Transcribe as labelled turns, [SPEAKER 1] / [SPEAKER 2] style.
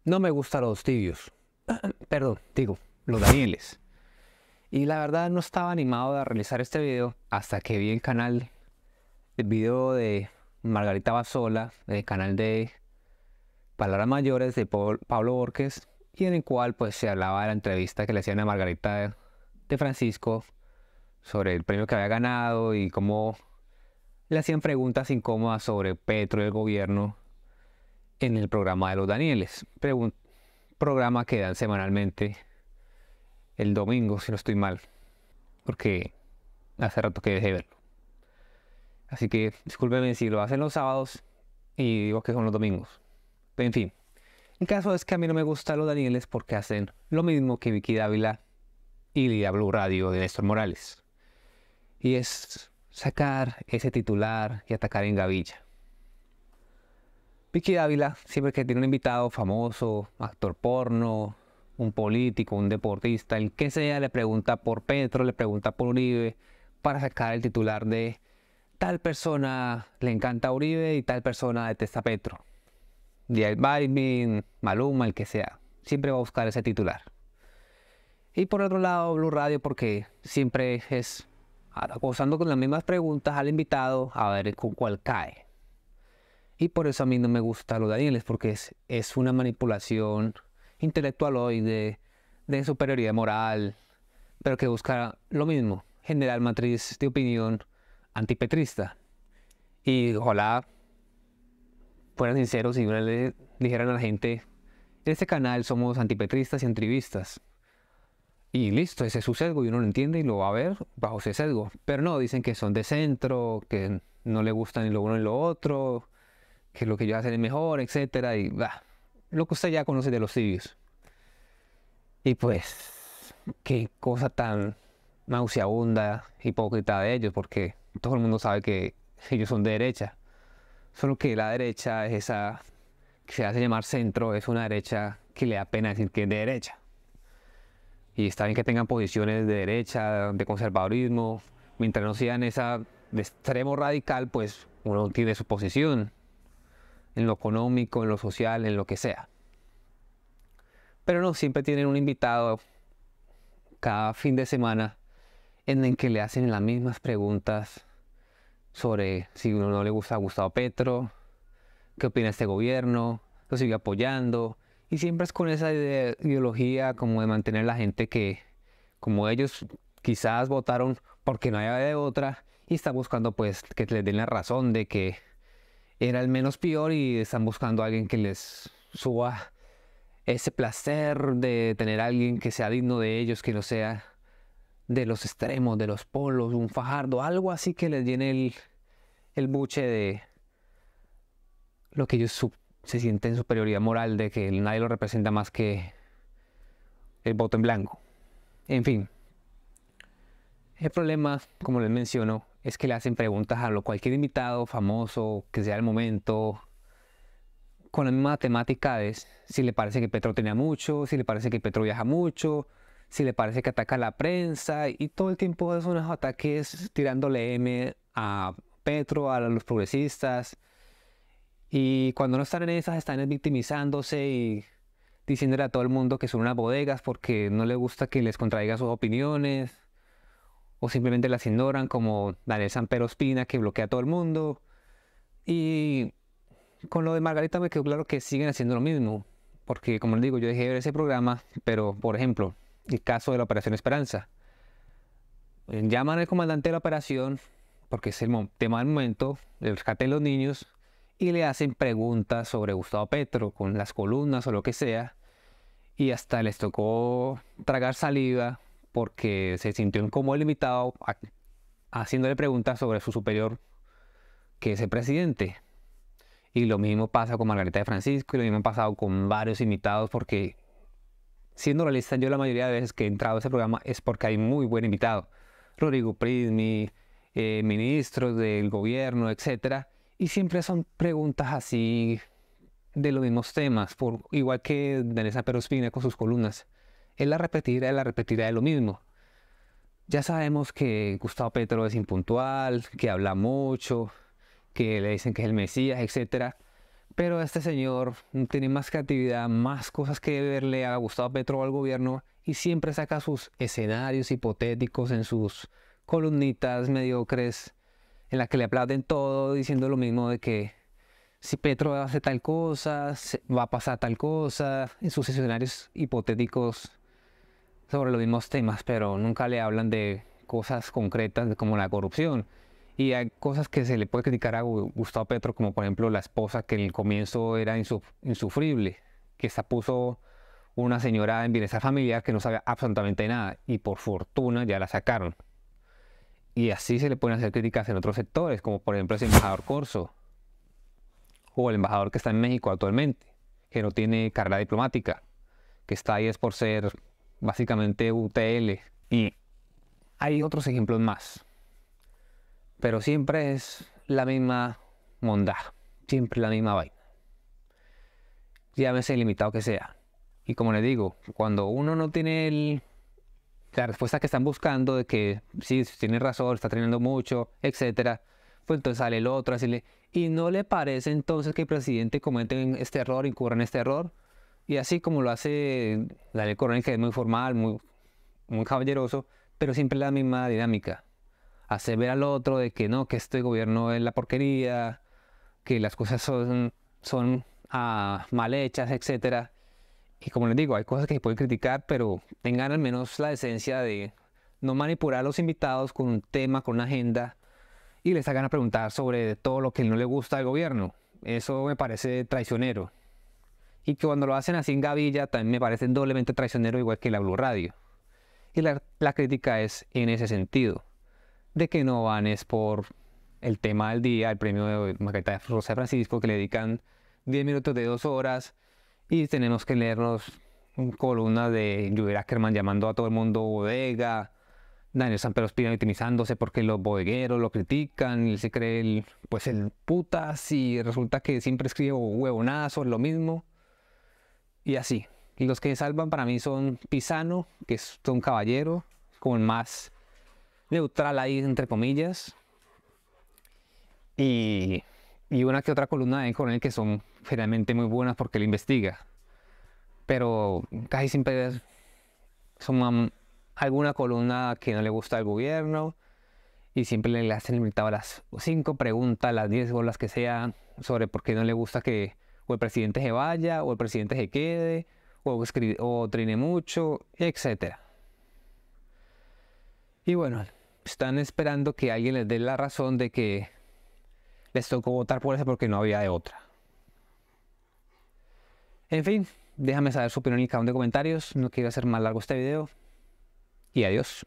[SPEAKER 1] No me gustan los tibios. Perdón, digo, los Danieles. Y la verdad no estaba animado a realizar este video hasta que vi el video de Margarita Basola, del canal de Palabras Mayores de Pablo Borges, y en el cual pues se hablaba de la entrevista que le hacían a Margarita de Francisco sobre el premio que había ganado y cómo le hacían preguntas incómodas sobre Petro y el gobierno en el programa de los Danieles. Programa que dan semanalmente el domingo, si no estoy mal, porque hace rato que dejé de verlo. Así que discúlpenme si lo hacen los sábados y digo que son los domingos. Pero en fin, el caso es que a mí no me gustan los Danieles porque hacen lo mismo que Vicky Dávila y la Blue Radio de Néstor Morales. Y es sacar ese titular y atacar en gavilla. Vicky Dávila, siempre que tiene un invitado famoso, actor porno, un político, un deportista, el que sea, le pregunta por Petro, le pregunta por Uribe, para sacar el titular de tal persona le encanta Uribe y tal persona detesta a Petro. J Balvin, Maluma, el que sea, siempre va a buscar ese titular. Y por otro lado, Blue Radio, porque siempre es acosando con las mismas preguntas al invitado a ver con cuál cae. Y por eso a mí no me gusta los Danieles, porque es una manipulación intelectual hoy de superioridad moral, pero que busca lo mismo, generar matriz de opinión antipetrista. Y ojalá fueran sinceros y no le dijeran a la gente, en este canal somos antipetristas y antivistas. Y listo, ese es su sesgo y uno lo entiende y lo va a ver bajo ese sesgo. Pero no, dicen que son de centro, que no le gustan ni lo uno ni lo otro, que lo que ellos hacen es mejor, etcétera, y lo que usted ya conoce de los tibios. Y pues, qué cosa tan nauseabunda, hipócrita de ellos, porque todo el mundo sabe que ellos son de derecha. Solo que la derecha es esa que se hace llamar centro, es una derecha que le da pena decir que es de derecha. Y está bien que tengan posiciones de derecha, de conservadurismo, mientras no sean esa de extremo radical, pues uno tiene su posición en lo económico, en lo social, en lo que sea. Pero no, siempre tienen un invitado cada fin de semana en el que le hacen las mismas preguntas sobre si uno no le gusta a Gustavo Petro, qué opina este gobierno, lo sigue apoyando. Y siempre es con esa ideología como de mantener a la gente que, como ellos quizás votaron porque no había de otra, y están buscando pues que les den la razón de que era el menos peor y están buscando a alguien que les suba ese placer de tener a alguien que sea digno de ellos, que no sea de los extremos, de los polos, un Fajardo, algo así que les llene el buche de lo que ellos se sienten en superioridad moral, de que nadie lo representa más que el voto en blanco. En fin, el problema, como les menciono, es que le hacen preguntas a cualquier invitado famoso que sea el momento, con la misma temática de si le parece que Petro tenía mucho, si le parece que Petro viaja mucho, si le parece que ataca a la prensa, y todo el tiempo son unos ataques tirándole M a Petro, a los progresistas, y cuando no están en esas están victimizándose y diciéndole a todo el mundo que son unas bodegas porque no les gusta que les contradiga sus opiniones, o simplemente las ignoran, como Daniel Sanpero Espina, que bloquea a todo el mundo. Y con lo de Margarita me quedó claro que siguen haciendo lo mismo, porque como les digo, yo dejé de ver ese programa, pero por ejemplo, el caso de la Operación Esperanza. Llaman al comandante de la operación, porque es el tema del momento, el rescate de los niños, y le hacen preguntas sobre Gustavo Petro, con las columnas o lo que sea, y hasta les tocó tragar saliva, porque se sintió incómodo el invitado haciéndole preguntas sobre su superior, que es el presidente. Y lo mismo pasa con Margarita de Francisco y lo mismo ha pasado con varios invitados porque, siendo realista, yo la mayoría de veces que he entrado a ese programa es porque hay muy buen invitado. Rodrigo Prismi, ministros del gobierno, etcétera. Y siempre son preguntas así de los mismos temas, igual que Daniel Sanpero Espina con sus columnas. Es la repetida de lo mismo. Ya sabemos que Gustavo Petro es impuntual, que habla mucho, que le dicen que es el Mesías, etcétera. Pero este señor tiene más creatividad, más cosas que verle a Gustavo Petro o al gobierno y siempre saca sus escenarios hipotéticos en sus columnitas mediocres en la que le aplauden todo diciendo lo mismo de que si Petro hace tal cosa, va a pasar tal cosa, en sus escenarios hipotéticos sobre los mismos temas, pero nunca le hablan de cosas concretas como la corrupción. Y hay cosas que se le puede criticar a Gustavo Petro, como por ejemplo la esposa, que en el comienzo era insufrible, que se puso una señora en bienestar familiar que no sabía absolutamente nada, y por fortuna ya la sacaron. Y así se le pueden hacer críticas en otros sectores, como por ejemplo ese embajador Corso, o el embajador que está en México actualmente, que no tiene carrera diplomática, que está ahí es por ser básicamente UTL. Y hay otros ejemplos más, pero siempre es la misma mondad, siempre la misma vaina. Llámese el limitado que sea. Y como les digo, cuando uno no tiene la respuesta que están buscando de que sí, tiene razón, está teniendo mucho, etcétera, pues entonces sale el otro a decirle, ¿y no le parece entonces que el presidente comete este error, incurra en este error? Y así como lo hace Daniel Coronel, que es muy formal, muy caballeroso, pero siempre la misma dinámica. Hacer ver al otro de que no, que este gobierno es la porquería, que las cosas son mal hechas, etcétera. Y como les digo, hay cosas que se pueden criticar, pero tengan al menos la decencia de no manipular a los invitados con un tema, con una agenda, y les hagan a preguntar sobre todo lo que no les gusta del gobierno. Eso me parece traicionero. Y que cuando lo hacen así en gavilla, también me parece doblemente traicionero, igual que la Blue Radio. Y la crítica es en ese sentido, de que no van es por el tema del día, el premio de Margarita Rosa de Francisco, que le dedican 10 minutos de 2 horas, y tenemos que leernos columnas de Judy Ackerman llamando a todo el mundo bodega, Daniel Samper Ospina victimizándose porque los bodegueros lo critican, y él se cree el putas, y resulta que siempre escribe huevonazos, lo mismo, y así. Y los que salvan para mí son Pisano, que es un caballero, como el más neutral ahí, entre comillas, y una que otra columna de Coronel que son generalmente muy buenas porque él investiga, pero casi siempre son alguna columna que no le gusta al gobierno y siempre le hacen limitado a las 5 preguntas, las 10 o las que sean, sobre por qué no le gusta que o el presidente se vaya o el presidente se quede o trine mucho, etcétera. Y bueno, están esperando que alguien les dé la razón de que les tocó votar por eso porque no había de otra. En fin, déjame saber su opinión en el cajón de comentarios. No quiero hacer más largo este video. Y adiós.